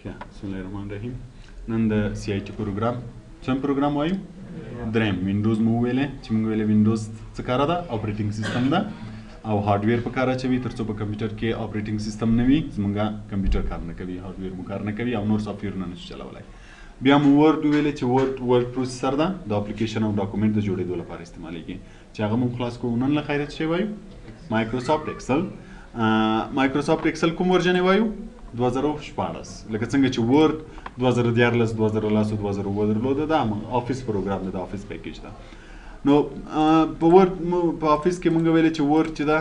بسم الله الرحمن الرحیم. نن د سی آی ټي پروګرام څوم پروګرام وایو؟ دریم وینډوز مو ویلې چې موږ ویلې وینډوز څه کار ده؟ اپریټینګ سیستم ده او هارډویر په کار اچوي ترڅو په کمپیوټر کې اپریټینګ سیستم نه وي زموږ کمپیوټر کار نه کوي، هارډویر مو کار نه کوي او نور سافټویرونه نشي چلولای. بیا مو ورډ ویلې چې ورډ پروسیسر ده د اپلیکیشن او ډاکومنټ د جوړېدو لپاره استعمالیږي چې هغه مو خلاص کوو. نن له خیره څه وایو؟ مایکروسافټ اکسل. مایکروسافټ اکسل کوم ورژن وایو؟ 2014. لکه څنګه چې ورډ 2014 2013 2014 دا افیس پروګرام دی، د افیس پیکیج ده. نو په ورډ په افیس کې موږ ویل چې ورډ چې دا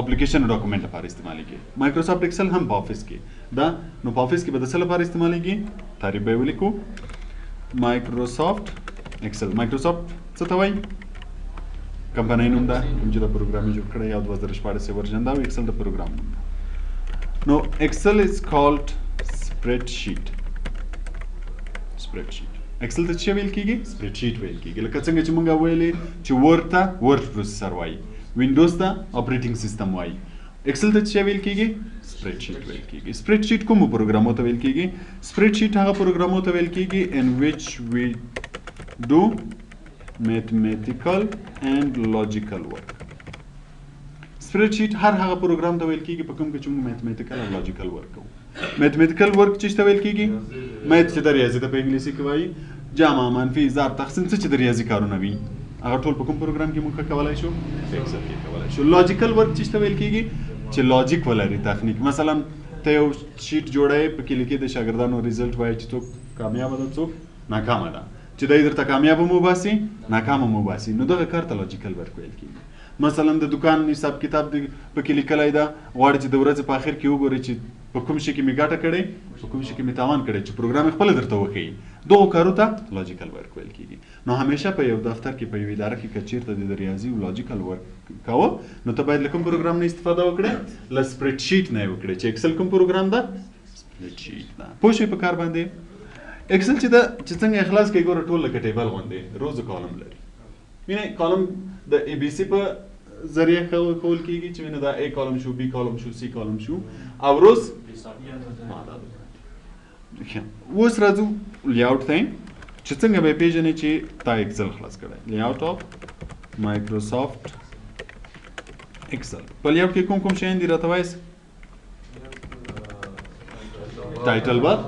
اپلیکیشن او ډاکومنټ لپاره استعمالیږي. مایکروسافټ اکسل هم په افیس کې دا. نو په افیس کې به د څه لپاره استعمالیږي؟ تعریف به ولیکو. مایکروسافټ اکسل. مایکروسافټ څه ته وایي؟ کمپنۍ نوم ده کوم چې د پروګرام یې جوړ کړی او 2014 ورژن ده او اکسل د پروګرام نوم ده. نو اکسل از کالډ spreadsheet. اکسل ته څه ویل کیږي؟ spreadsheet ویل کیږي. لکه څنګه چې موږ ویلې چې ورډ ته ورډ پروسیسر وایي، وینډوز ته اپریټینګ سیستم وایي، اکسل ته څه ویل کیږي؟ spreadsheet ویل کیږي. spreadsheet کوم پروګرامو ته ویل کیږي؟ spreadsheet هغه پروګرامو ته ویل کیږي in which we do mathematical and logical work. spreadsheet هر هغه پروګرام ته ویل کیږي په کوم کې چې موږ میتھمیټیکل او لاجیکل ورک کوو. میتھمیټیکل ورک چې ته ویل کیږي میت چې د ریاضي ته په انګلیسي کې وایي جمع منفي ضرب تقسیم څه چې د ریاضي کارونه وي هغه ټول په کوم پروګرام کې موږ کولای شو؟ اکسل کې کولای شو. لاجیکل ورک چې ته ویل کیږي چې لاجیک ولري تخنیک. مثلا ته یو شیټ جوړای په کې لیکي د شاګردانو ریزلټ وایي چې څوک کامیاب ده څوک ناکامه ده، چې دای درته کامیاب مو باسي ناکام مو باسي، نو دغه کار ته لاجیکل ورک ویل کیږي. مثلا د دکان حساب کتاب په کې لیکلای ده غواړي چې د ورځې په اخر کې وګوري چې په کوم شي کې می ګټه کړې په کوم شي کې می تاوان کړې چې پروګرام خپل درته وښيي. دغه کارو ته لاجیکل ورک ویل کیږي. نو همیشه په یو دفتر کې په یو اداره کې کچیرته د ریاضي او لاجیکل ورک کاوه نو ته باید کوم پروګرام نه استفاده وکړې؟ ل سپریډ شیټ نه وکړې. چې اکسل کوم پروګرام ده؟ سپریډ شیټ ده. پوه شئ په کار باندې. اکسل چې دا چې څنګه اخلاص کوي ګوره ټول لکه ټیبل غوندې روز کالم لري. وینئ کالم د ای بی سی په ذریعه کول کیږي چې وینه دا A کالم شو، B کالم شو، C کالم شو او روز اوس راځو لیاوټ ته چې څنګه به پیژنې چې تا اکسل خلاص کړی. لیاوټ اف مایکروسافټ اکسل. په لیاوټ کې کوم شیان دي راته وایس؟ ټایټل بار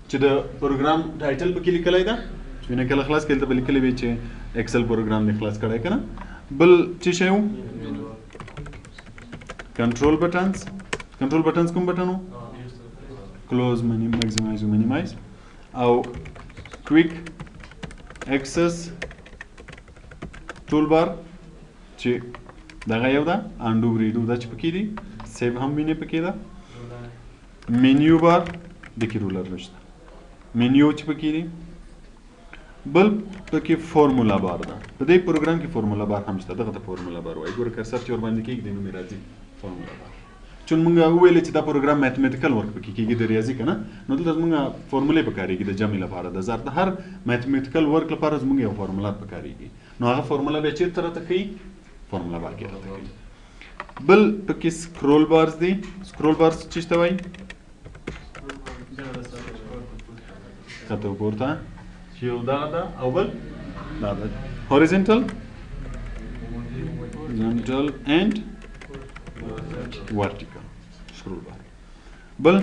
چې د پروګرام ټایټل پکې لیکلی ده چې وینه کله خلاص کړي ته به لیکلی وي چې اکسل پروګرام دې خلاص کړی که نه. بل څه شی و؟ کنټرول بټنز. کنټرول بټنز کوم بټن و؟ کلوز، میکسیمایز او مینیمایز او کویک اکسس ټول بار چې دغه یو ده انډو ریډو دا چې پکې دي سیو هم وینې پکې ده. مینیو بار د کې رولر نشته. مینیو چې پکې دي. بل پکې فارمولا بار ده. په دې پروګرام کې فارمولا بار هم شته. دغه ته فارمولا بار وایي. ګوره کرسر چې ور باندې کېږدي نو مې راځي فارمولا بار. چون موږ وویلې چې دا پروګرام میتھمیټیکل ورک پکې کېږي د ریاضي که نه نو دلته زموږ فارمولې پکارېږي د جمع لپاره د ضرب د هر میتھمیټیکل ورک لپاره زموږ یو فارمولا پکارېږي. نو هغه فارمولا بیا چېرته راته ښیي؟ فارمولا بار کې راته ښیي. بل پکې سکرول بارز دي. سکرول بارز چې ته وایي کته پورته چې یو دغه ده او بل دا ده هوریزنټل اینډ ورټیکل سکرول بار. بل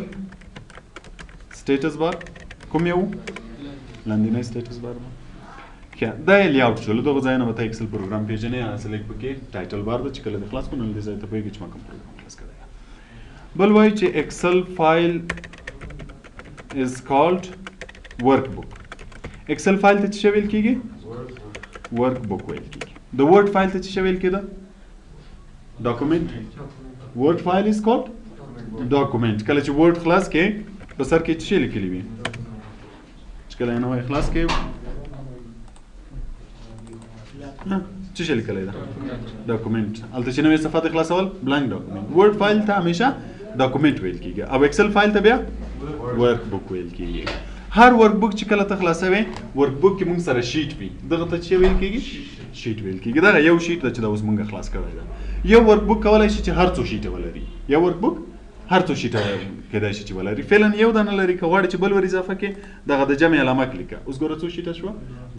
سټیټس بار کوم یو؟ لاندینی سټیټس بار ده. دا یې لیاوټ شو. له دغه ځای نه به ته اکسل پروګرام پېژنې. اصل یې پکې ټایټل بار ده چې کله دې خلاص کړو نو له دې ځای ته پوهېږي چې ما کوم پروګرام خلاص کړی ده. بل وایي چې اکسل فایل از کالډ ورک بک. اکسل فایل ته څه ویل کېږي؟ ورک بک ویل کېږي. د ورډ فایل ته څه ویل کېده؟ ډاکومنټ. ورډ فایل از کالډ ډاکومنټ. کله چې ورډ خلاص کې په سر کې څه لیکلي وي؟ چې کله یې نوی خلاص کې څه شی لیکلی ده؟ ډاکومنټ. هلته چې نوې صفحه د خلاصول بلانک ډاکومنټ. ورډ فایل ته همیشه ډاکومنټ ویل کېږي او اکسل فایل ته بیا ورک بک ویل کېږي. هر ورک بک چې کله ته خلاصوې ورک بک کې موږ سره شیټ وي دغه ته څه ویل کېږي؟ شیټ ویل کېږي. دغه یو شیټ ده چې دا اوس موږ خلاص کړی ده. یو ورک بک کولی شي چې هر څو شیټه ولري. یو ورک بک هر څو شیټه کېدای شي چې ولري. فعلا یو دانه لري که غواړي چې بل ور اضافه کړي دغه د جمع علامه کلیکه. اوس ګوره څو شیټه شوه؟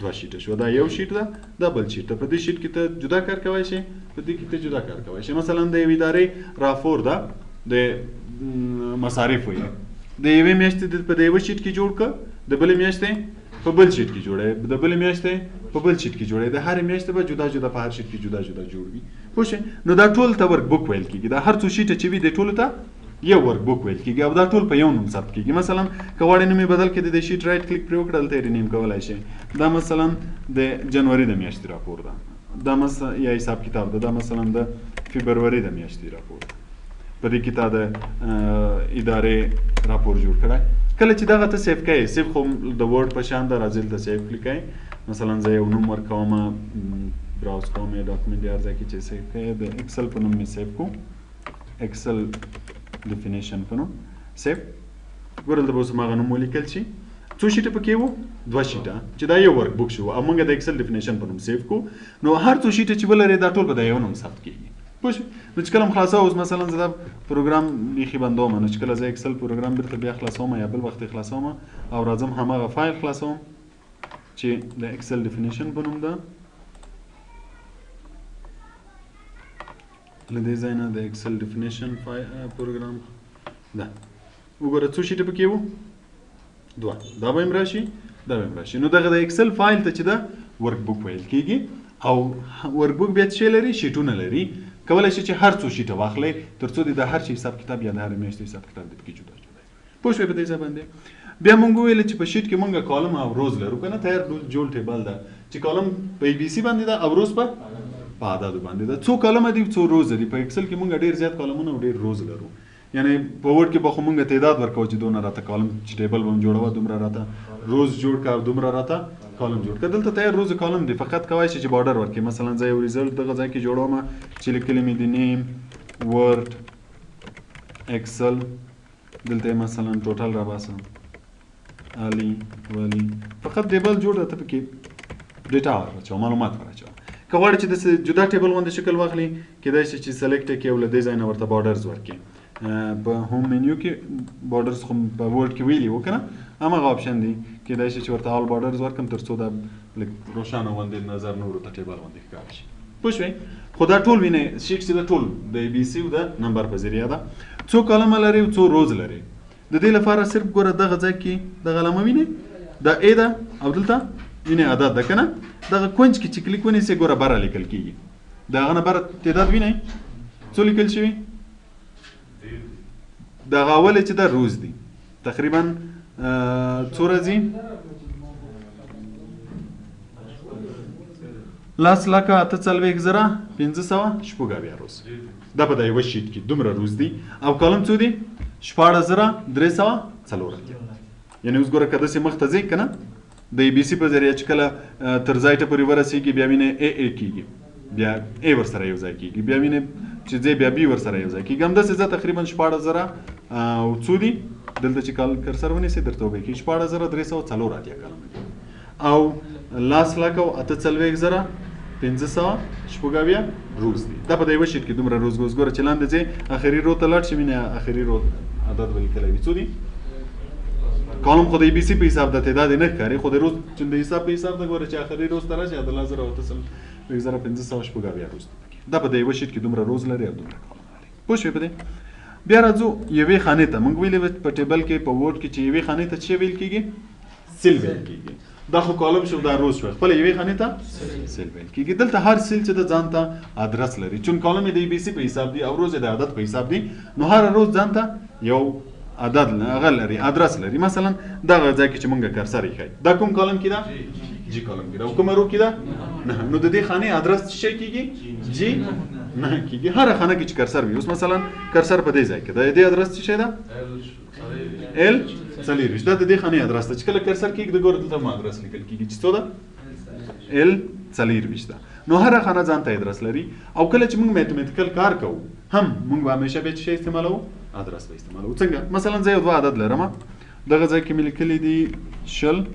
2 شیټه شوه. دا یو شیټ ده، دا بل شیټ ده. په دې شیټ کې ته جدا کار کولی شي، په دې کې ته جدا کار کولی شي. مثلا د یوې ادارې راپور ده د مصارف وي، د یوې میاشتې په د یوه شیټ کې جوړ کړه، د بلې میاشتې په بل شیټ کې جوړه، د بلې میاشتې په بل شیټ کې جوړه، د هرې میاشتې به جدا جدا په هر شیټ کې جدا جدا جوړ وي. پوه شئ؟ نو دا ټول ته ورک بک ویل کېږي. دا هر څو شیټه چې وي د ټولو ته یو ورک بک ویل کېږي او دا ټول په یو نوم ثبت کېږي. مثلا که غواړئ نوم یې بدل کړئ د دې شیټ رایټ کلیک پرې وکړه، دلته یې رینیم کولی شئ. دا مثلا د جنوري د میاشتې راپور ده، دا مثلا یا حساب کتاب ده، دا مثلا د فبروري د میاشتې راپور ده. په دې کې تا د ادارې راپور جوړ کړی. کله چې دغه ته سیف کوئ، سیف خو د ورډ په شان ده، راځئ دلته سیف کلیک کوئ. مثلا زه یو نوم ورکوم، براوز کوم یا ډاکومنټ هر ځای کې چې سیف کوئ، د اکسل په نوم مې سیف کوم، اکسل ډیفینیشن په نوم سیف. ګوره دلته به اوس هماغه نوم ولیکل شي. څو شیټه پکې وو؟ 2 شیټه چې دا یو ورک بک شو او موږ د اکسل ډیفینیشن په نوم سیف کو. نو هر څو شیټه چې ولرئ دا ټول به د یو نوم ثبت کېږي. پوه شئ؟ نو چې کله م خلاصوه، اوس مثلا زه دا پروګرام بیخي بندوم، نو چې کله زه اکسل پروګرام بیرته بیا خلاصوم یا بل وخت یې خلاصوم او راځم هماغه فایل خلاصوم چې د اکسل ډیفینیشن په نوم ده. له دې ځای نه د اکسل ډیفینیشن پروګرام ده. وګوره څو شیټه پکې وو؟ 2. دا به هم راشي، دا به هم راشي. نو دغه د اکسل فایل ته چې ده ورک بک ویل کېږي. او ورک بک بیا څه لري؟ شیټونه لري. کولی شي چې هر څو شیټه واخلئ تر څو د هر شي حساب کتاب یا د هرې میاشتې حساب کتاب د پکې جدا جدا وي. پوه شوئ په دې ځای باندې؟ بیا مونږ وویل چې په شیټ کې مونږ کالم او روز لرو که نه، تیار جوړ ټیبل ده چې کالم په ای بي سی باندې ده او روز په اعدادو باندې ده. څو کالمه دي څو روز دي. په اکسل کې مونږ ډېر زیات کالمونه او ډېر روز لرو. یعنی په ورډ کې به خو مونږ تعداد ورکوو چې دونه راته کالم چې ټیبل به م جوړوه، دومره راته روز جوړ کړه او دومره راته کالم جوړ کړه. دلته تیار روز کالم دی، فقط کولی شي چې بارډر ورکړي. مثلا زه یو ریزلټ دغه ځای کې جوړوم چې لیکلی مې دي نیم ورډ اکسل، دلته مثلا ټوټل راباسم علي ولی، فقط ټیبل جوړ ده، ته پکې ډیټا ورچوه، معلومات ورچوه. که غواړي چې داسې جدا ټیبل غوندې شکل واخلي، کېدای شي چې سلیکټ یې کړي او له دې ځای نه ورته بارډرز ورکړي. په هوم منیو کې بارډرز خو په ورډ کې ویلي وو که نه، هماغه آپشن دی. کېدای شي چې ورته آل بارډرز ورکړم تر څو دا لږ روښانه غوندې نظر نورو ته ټیبل غوندې ښکاره شي. پوه شوئ؟ خو دا ټول وینئ شیټ چې دا ټول د ای بي سی او د نمبر په ذریعه ده. څو کالمه لري او څو روز لري. د دې لپاره صرف ګوره دغه ځای کې دغه علامه وینئ، دا ای ده او دلته وینئ عدد ده که نه. دغه کونج کې چې کلیک ونیسئ ګوره بره لیکل کېږي. د هغه نه بره تعداد وینئ څو لیکل شوي. دغه اول چې دا روز دي، تقریبا څو ورځې؟ 10,48,580 روز. دا په د یوه شیټ کې دومره روز دي او کالم څو دي؟ 16,304. یعنې اوس ګوره که داسې مخ ته ځئ که نه، د ای بي سی په ذریعه چې کله تر ځای ته پورې ورسېږي بیا وینئ ای ای کېږي، بیا ای ورسره یو ځای کېږي، بیا وینئ چې ځای بیا بي ورسره یو ځای کېږي. همداسې زه تقریبا 16,000 او څو دي دلته چې کرسر ونیسئ درته وبهیږي 16,304 کالم دي او 10,48,580 روز دي. دا په د یوه شیټ کې دومره روز ګوره چې لاندې ځې اخري رو ته لاړ شي، وینئ اخري رو عدد به لیکلی وي. څو دي؟ کالم خو د ای بي سی په حساب د تعداد یې نه ښکاري، خو د روز چې د حساب په حساب ده ګوره چې اخري روز ته راشي 10,580 روز دي. دا په د یوه شیټ کې دومره روز لري او دومره کالم لري. پوه شوئ په دې؟ بیا راځو یوې خانې ته. موږ ویلي په ټیبل کې په ورډ کې چې یوې خانې ته څه ویل کېږي؟ سیل ویل کېږي. دا خو کالم شو، دا روز شو، خپله یوې خانې ته سیل ویل کېږي. دلته هر سیل چې د ځان ته ادرس لري، چون کالم یې د ای بي سی په حساب دی او روز یې د عدد په حساب دی، نو هر روز ځان ته یو عدد هغه لري، ادرس لري. مثلا دغه ځای کې چې موږ کرسر ایښی، دا کوم کالم کې ده؟ جی کالم کې ده. او کومه رو کې ده؟ 9. نو د دې خانې ادرس څه شی کېږي؟ جی 9 کېږي. هره خانه کې چې کرسر وي، اوس مثلا کرسر په دې ځای کې ده، د دې ادرس څه شی ده؟ ال 24. دا د دې خانې ادرس ده. چې کله کرسر کېږي د ګوره دلته هم ادرس لیکل کېږي چې څو ده؟ ال 24 ده. نو هره خانه ځان ته ادرس لري. او کله چې موږ میتھمیټیکل کار کوو هم موږ به همیشه بیا څه شی استعمالوو؟ ادرس به استعمالوو. څنګه؟ مثلا زه یو 2 عدد لرم، دغه ځای کې مې لیکلي دي 0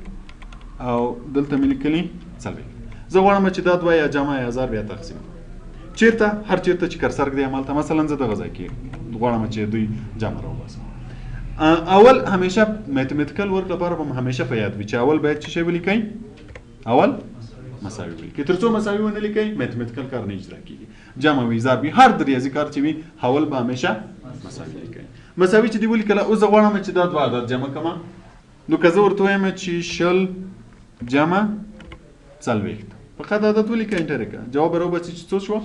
او دلته مې لیکلي 40. زه غواړم چې دا 2 یا جمع یا 1000 بیا تقسیم کړم. چیرته؟ هر چیرته چې کرسر دی همالته. مثلا زه دغه ځای کې غواړم چې دوی جمع راوباسم. اول همیشه میتھمیټیکل ورک لپاره به همیشه په یاد وي چې اول باید څه شی ولیکئ؟ اول مساوي ولیکئ. تر څو مساوي ونه لیکئ میتھمیټیکل کار نه اجرا کیږي. جمع وي ضرب وي هر د ریاضي کار چې وي اول به همیشه مساوي لیکئ. مساوي چې دی ولیکله اوس زه غواړم چې دا دوه عدد جمع کړم نو که زه ورته وایم چې شل جمع څلوېښت فقط عدد ولیکئ انټر یې کړه جواب به راوباسي چې څو شوه؟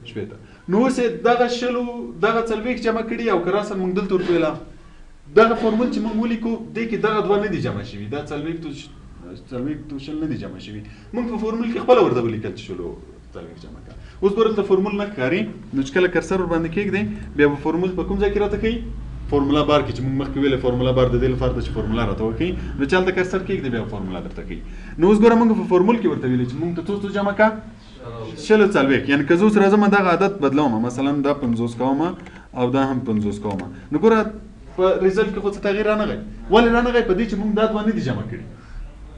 شپېته. نو اوس یې دغه شلو دغه څلوېښت جمع کړي او که راسن موږ دلته ورته ویله دغه فورمول چې موږ ولیکو دې کې دغه دوه نه دي جمع شوي دا څلوېښت شل نه دي جمع شوي موږ په فورمول کې خپله ورته ولیکل چې شلو څلوېښت جمع کړه. اوس به دلته فورمول نه ښکاري نو چې کله کرسر ورباندې کېږدئ بیا به فورمول په کوم ځای کې راته ښیي؟ فورمولا بار کې چې موږ مخکې ویلې فورمولا بار د دې لپاره ده چې فورمولا راته وښیي نو چې هلته کرسر کېږدئ بیا فورمولا درته ښیي. نو اوس ګوره موږ په فورمول کې ورته ویلې چې موږ ته څو جمع کړه؟ شل څلوېښت. یعنې که زه اوس راځم دغه عدد بدلوم مثلا دا 50 کوم او دا هم 50 کوم نو ګوره په ریزلټ کې خو څه تغییر رانغی. ولې رانغی؟ په دې چې موږ دا دوه نه دي جمع کړي.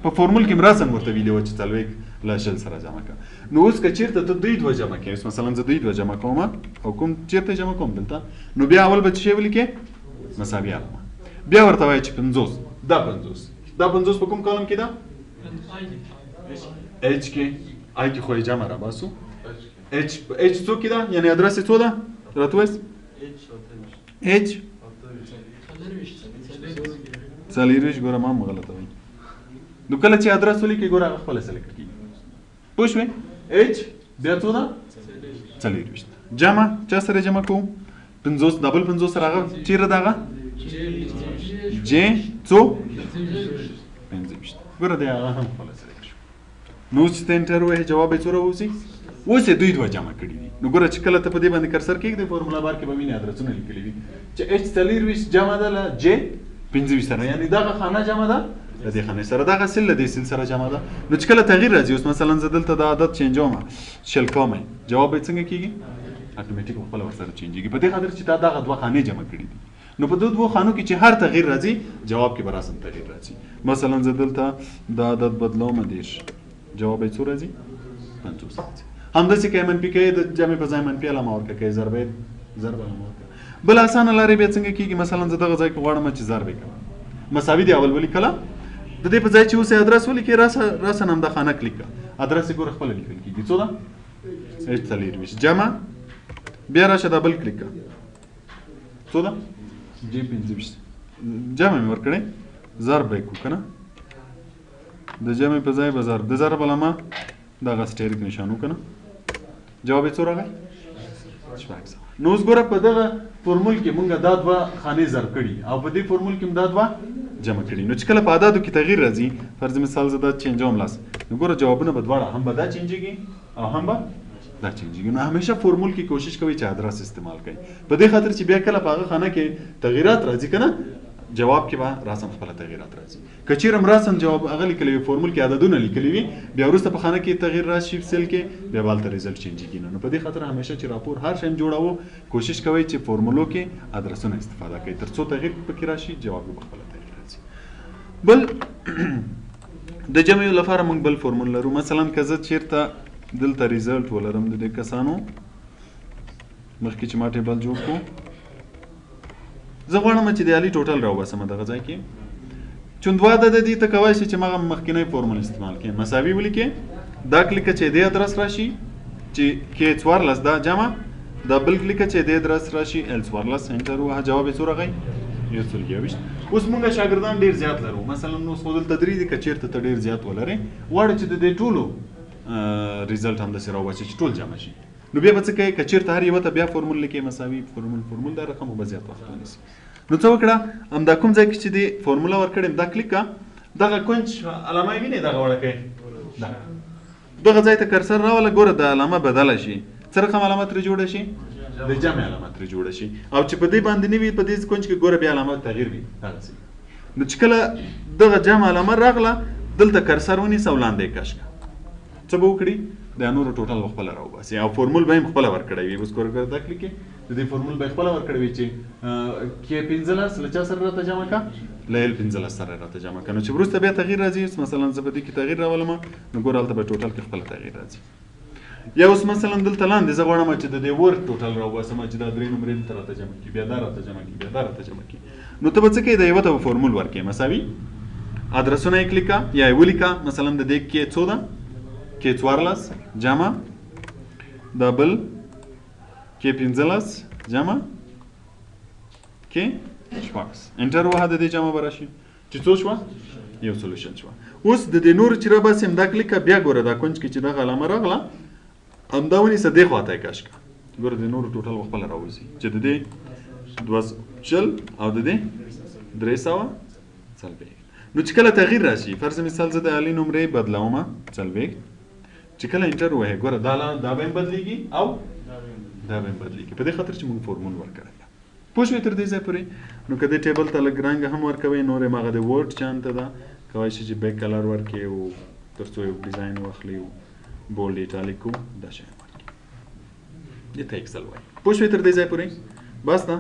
په فورمول کې راسن ورته ویلې وه چې څلوېښت له شل سره جمع کړه. نو اوس که چېرته ته دوی دوه جمع کړې مثلا زه دوی دوه جمع کوم او کوم چېرته جمع کوم دلته نو بیا اول به څه شی ولیکې؟ مساوي علامه. بیا ورته وایي چې 50 دا 50 په کوم کالم کې ده؟ اچ کې آی کې خو یې جمع راباسو. اچ څو کې ده؟ یعنې ادرس یې څو ده؟ راته وایست؟ اچ 40 ګوره ما هم غلطه وایي. نو کله چې ادرس ولیکې ګوره هغه خپله سلیکټ کېږي. پوه شوې؟ اچ بیا څو ده؟ 40 جمع چا سره جمع کوو؟ 50 ډبل 50 سره هغه چیرې ده هغه؟ جې څو؟ 25 ګوره دی هغه هم خپله سلیکټ شو. نو اوس چې ته انټر ووایې جواب یې څو راوځي؟ اوس یې دوی دوه جمع کړي دي. نو ګوره چې کله ته په دې باندې کرسر کېږدې فورمولا بار کې به وینې ادرسونه لیکلي وي چې اچ 40 جمع ده له جې 25 سره یعنې دغه خانه جمع ده د دې خانې سره دغه سل له دې سل سره جمع ده. نو چې کله تغییر راځي اوس مثلا زه دلته دا عدد چینجوم شل کوم جواب یې څنګه کېږي؟ اتوماتیک خپله ورسره چینجېږي په دې خاطر چې تا دغه دوه خانې جمع کړي دي. نو په دې دوه خانو کې چې هر تغییر راځي جواب کې به راسم تغییر راځي. مثلا زه دلته دا عدد بدلوم 10 جواب یې څو راځي؟ 50 راځي. همداسې که یې منفي کوې د جمع په ځای منفي علامه ورکړه که یې ضرب علامه ورکړه. بل اسانه لارې بیا څنګه کېږي مثلا زه دغه ځای کې غواړم چې ضرب یې کړم مساوي دی اول ولیکله د دې په ځای چې اوس یې ادرس ولیکې راسن همدا خانه کلیک کړه ادرس یې ګوره خپله لیکل کېږي څو ده؟ 40 جمع بیا راشه دا بل کلیک کړه څو ده؟ جې 25 جمع مې ورکړی ضرب به یې کړو که نه د جمع په ځای به ضرب د ضرب علامه دغه سټیریک نشان وکړه جواب یې څو راغی؟ 600. نو اوس ګوره په دغه فورمول کې مونږ دا دوه خانې ضرب کړي او په دې فورمول کې دا دوه جمع کړي. نو چې کله په اعدادو کې تغییر راځي فرض مثال زه دا چینجوم لاس نو ګوره جوابونه به دواړه هم به دا چینجېږي او هم به دا چینجېږي. نو همیشه فورمول کې کوشش کوئ چې ادرس استعمال کړئ په دې خاطر چې بیا کله په هغه خانه کې تغییرات راځي که نه جواب کې به راسم خپله تغییرات راځي. که چېرې هم راسم جواب هغه لیکلی وي فورمول کې عددونه لیکلي وي بیا وروسته په خانه کې تغییر راشي سیل کې بیا به هلته ریزلټ چینجېږي. نو په دې خاطر همیشه چې راپور هر شی جوړوو کوشش کوئ چې فورمولو کې ادرسونه استفاده کوئ تر څو تغییر پکې راشي جواب به خپله تغییر راځي. بل د جمع لپاره موږ بل فورمول لرو مثلا که زه چېرته دلته ریزلټ ولرم د دې کسانو مخکې چې ما ټیبل جوړ کړو زه غواړم چې د عالي ټوټل راوباسم دغه ځای کې چون دوه عدده دي ته کولی شي چې ما مخکینی فورمول استعمال کړې مساوي ولیکې دا کلیکه چې دې ادرس راشي چې کې 14 دا جمع دا بل کلیکه چې دې ادرس راشي ال 14 انټر ووهه جواب یې څو راغی؟ 121. اوس مونږ شاګردان ډېر زیات لرو مثلا اوس خو دلته درې دي که چېرته ته ډېر زیات ولرې غواړې چې د دې ټولو ریزلټ همداسې راوباسي چې ټول جمع شي نو بیا به څه کوې که چېرته هر یوه ته بیا فورمول لیکې مساوي فورمول دا رقم به زیات وخت ونیسي. نو څه وکړه همدا کوم ځای کې چې دې فورموله ورکړې دا کلیک کړه دغه کونج علامه یې وینې دغه وړکۍ دغه ځای ته کرسر راوله ګوره د علامه بدله شي څه رقم علامه ترې جوړه شي؟ د جمع علامه ترې جوړه شي او چې په دې باندې نه وي په دې کونج کې ګوره بیا علامه تغییر وي دغسې. نو چې کله دغه جمع علامه راغله دلته کرسر ونیسه او لاندې یې کش کړه څه به وکړي د نورو ټوټل به خپله راوباسي او فورمول به یې خپله ورکړی وي. اوس ګوره دا کلیک کې د دې فورمول به یې خپله ورکړی وي چې کې 15 له چا سره راته جمع کړه له ال 15 سره راته جمع کړه. نو چې وروسته بیا تغییر راځي مثلا زه په دې کې تغییر راولم نو ګوره هلته به ټوټل کې خپله تغییر راځي. یا اوس مثلا دلته لاندې زه غواړم چې د دې ورډ ټوټل راوباسم چې دا 3 نمرې دلته راته جمع کړي، بیا دا راته جمع کړي، بیا دا راته جمع کړي. نو ته به څه کوې؟ د یوه ته به فورمول ورکړې مساوي ادرسونه یې کلیکه یا یې ولیکه. مثلا د دې کې څو ده؟ کې 14 جمع د بل کې 15 جمع کې 14. انټر وهه د دې جمع به راشي چې څو شوه؟ یو سولوشن شوه. اوس د دې نورو چې راباسم دا کلیکه بیا ګوره دا کونج کې چې دغه علامه راغله همدا ونیسه دې خواته یې کش کړه. ګوره د نورو ټوټل به خپله راوځي چې د دې 240 او د دې 340. نو چې کله تغییر راشي فرض مثال زه د علي نمرې بدلومه 40 چې کله انټر ووهې ګوره دا به هم بدلېږي او دا به هم بدلېږي په دې خاطر چې موږ فورمول ورکړی ده. پوه شوې تر دې ځای پورې؟ نو که دې ټیبل ته لږ رنګ هم ورکوئ نور یې هغه د ورډ چانته ده کولی شي چې بیک کلر ورکړي او تر څو یو ډیزاین واخلي او بولډ ایټالیک دا شی ورکړي. دې ته اکسل وایي. پوه شوې تر دې ځای پورې؟ بس ده.